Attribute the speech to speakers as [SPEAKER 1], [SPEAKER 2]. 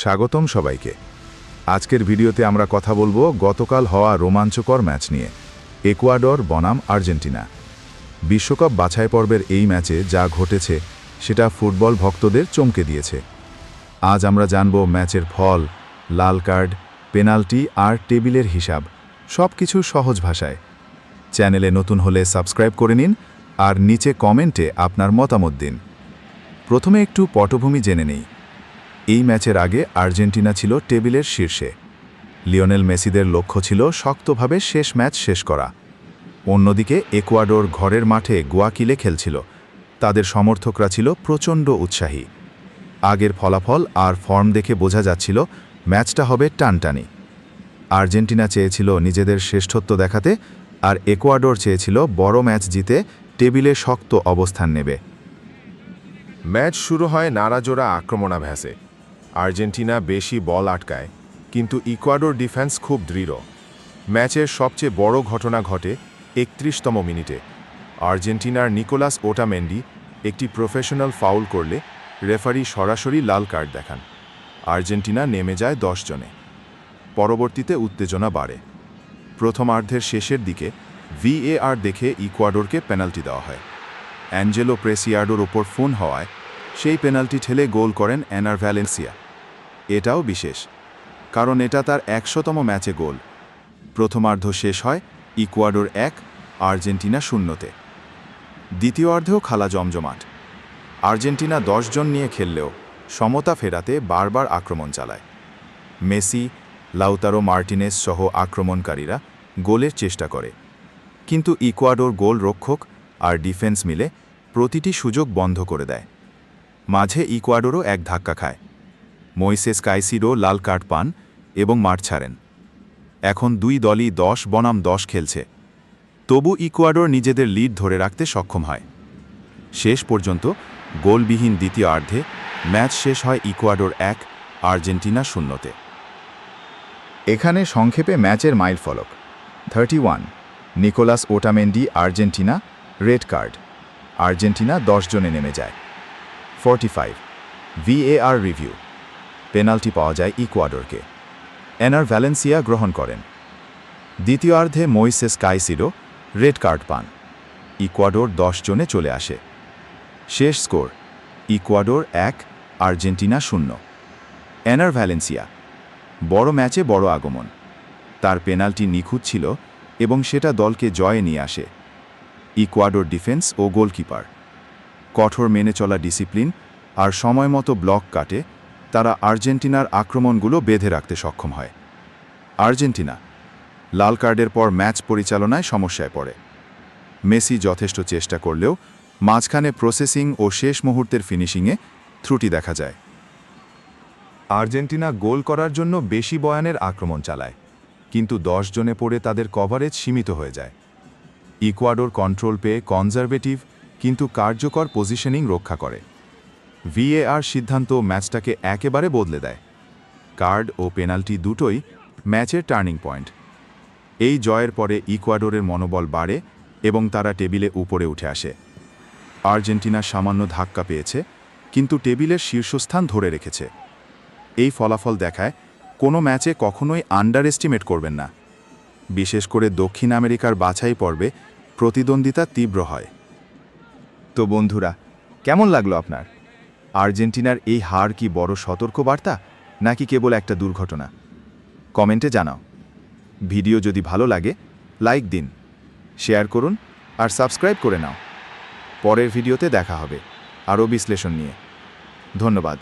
[SPEAKER 1] স্বাগতম সবাইকে। আজকের ভিডিওতে আমরা কথা বলবো গতকাল হওয়া রোমাঞ্চকর ম্যাচ নিয়ে, ইকুয়াডর বনাম আর্জেন্টিনা। বিশ্বকাপ বাছাই পর্বের এই ম্যাচে যা ঘটেছে সেটা ফুটবল ভক্তদের চমকে দিয়েছে। আজ আমরা জানব ম্যাচের ফল, লাল কার্ড, পেনাল্টি আর টেবিলের হিসাব, সব কিছু সহজ ভাষায়। চ্যানেলে নতুন হলে সাবস্ক্রাইব করে নিন আর নিচে কমেন্টে আপনার মতামত দিন। প্রথমে একটু পটভূমি জেনে নেই। এই ম্যাচের আগে আর্জেন্টিনা ছিল টেবিলের শীর্ষে। লিওনেল মেসিদের লক্ষ্য ছিল শক্তভাবে শেষ ম্যাচ শেষ করা। অন্যদিকে ইকুয়াডর ঘরের মাঠে গুয়াকিলে খেলছিল। তাদের সমর্থকরা ছিল প্রচণ্ড উৎসাহী। আগের ফলাফল আর ফর্ম দেখে বোঝা যাচ্ছিল ম্যাচটা হবে টানটানি। আর্জেন্টিনা চেয়েছিল নিজেদের শ্রেষ্ঠত্ব দেখাতে, আর ইকুয়াডর চেয়েছিল বড় ম্যাচ জিতে টেবিলে শক্ত অবস্থান নেবে।
[SPEAKER 2] ম্যাচ শুরু হয় নাড়াজোড়া আক্রমণাভ্যাসে। আর্জেন্টিনা বেশি বল আটকায়, কিন্তু ইকুয়াডর ডিফেন্স খুব দৃঢ়। ম্যাচের সবচেয়ে বড় ঘটনা ঘটে ৩১তম মিনিটে। আর্জেন্টিনার নিকোলাস ওটামেন্ডি একটি প্রফেশনাল ফাউল করলে রেফারি সরাসরি লাল কার্ড দেখান। আর্জেন্টিনা নেমে যায় ১০ জনে। পরবর্তীতে উত্তেজনা বাড়ে। প্রথমার্ধের শেষের দিকে VAR দেখে ইকুয়াডরকে পেনাল্টি দেওয়া হয়। অ্যাঞ্জেলো প্রেসিয়াডোর ওপর ফোন হওয়ায় সেই পেনাল্টি ঠেলে গোল করেন এনার ভ্যালেন্সিয়া। এটাও বিশেষ, কারণ এটা তার ১০০তম ম্যাচে গোল। প্রথমার্ধ শেষ হয় ইকুয়াডর ১, আর্জেন্টিনা ০-তে। দ্বিতীয়ার্ধেও খেলা জমজমাট। আর্জেন্টিনা ১০ জন নিয়ে খেললেও সমতা ফেরাতে বারবার আক্রমণ চালায়। মেসি, লাউতারো মার্টিনেস সহ আক্রমণকারীরা গোলের চেষ্টা করে, কিন্তু ইকুয়াডর গোল রক্ষক আর ডিফেন্স মিলে প্রতিটি সুযোগ বন্ধ করে দেয়। মাঝে ইকুয়াডরও এক ধাক্কা খায়। মইসেস কাইসিডো লাল কার্ড পান এবং মাঠ ছাড়েন। এখন দুই দলই ১০ বনাম ১০ খেলছে। তবু ইকুয়াডর নিজেদের লিড ধরে রাখতে সক্ষম হয়। শেষ পর্যন্ত গোলবিহীন দ্বিতীয়ার্ধে ম্যাচ শেষ হয় ইকুয়াডর ১, আর্জেন্টিনা ০-তে।
[SPEAKER 1] এখানে সংক্ষেপে ম্যাচের মাইলফলক। 31, Nicolas Otamendi Argentina, red card. Argentina ১০ জনে নেমে যায়। 45, VAR রিভিউ, পেনাল্টি পাওয়া যায় ইকুয়াডরকে। এনার ভ্যালেন্সিয়া গ্রহণ করেন। দ্বিতীয়ার্ধে মইসেস কাইসিডো রেড কার্ড পান। ইকুয়াডর ১০ জনে চলে আসে। শেষ স্কোর ইকুয়াডর ১, আর্জেন্টিনা ০। এনার ভ্যালেন্সিয়া, বড় ম্যাচে বড় আগমন। তার পেনাল্টি নিখুঁত ছিল এবং সেটা দলকে জয়ে নিয়ে আসে। ইকুয়াডর ডিফেন্স ও গোলকিপার, কঠোর মেনে চলা ডিসিপ্লিন আর সময়মতো ব্লক কাটে তারা আর্জেন্টিনার আক্রমণগুলো বেঁধে রাখতে সক্ষম হয়। আর্জেন্টিনা লাল কার্ডের পর ম্যাচ পরিচালনায় সমস্যায় পড়ে। মেসি যথেষ্ট চেষ্টা করলেও মাঝখানে প্রসেসিং ও শেষ মুহূর্তের ফিনিশিংয়ে ত্রুটি দেখা যায়। আর্জেন্টিনা গোল করার জন্য বেশি বয়ানের আক্রমণ চালায়, কিন্তু ১০ জনে পড়ে তাদের কভারেজ সীমিত হয়ে যায়। ইকুয়াডর কন্ট্রোল পেয়ে কনজারভেটিভ কিন্তু কার্যকর পজিশনিং রক্ষা করে। VAR সিদ্ধান্ত ম্যাচটাকে একেবারে বদলে দেয়। কার্ড ও পেনাল্টি দুটোই ম্যাচের টার্নিং পয়েন্ট। এই জয়ের পরে ইকুয়াডরের মনোবল বাড়ে এবং তারা টেবিলে উপরে উঠে আসে। আর্জেন্টিনা সামান্য ধাক্কা পেয়েছে, কিন্তু টেবিলের শীর্ষস্থান ধরে রেখেছে। এই ফলাফল দেখায় কোনো ম্যাচে কখনোই আন্ডার এস্টিমেট করবেন না। বিশেষ করে দক্ষিণ আমেরিকার বাছাই পর্বে প্রতিদ্বন্দ্বিতা তীব্র হয়। তো বন্ধুরা, কেমন লাগলো আপনার? আর্জেন্টিনার এই হার কি বড় সতর্কবার্তা, নাকি কেবল একটা দুর্ঘটনা? কমেন্টে জানাও। ভিডিও যদি ভালো লাগে লাইক দিন, শেয়ার করুন আর সাবস্ক্রাইব করে নাও। পরের ভিডিওতে দেখা হবে আরও বিশ্লেষণ নিয়ে। ধন্যবাদ।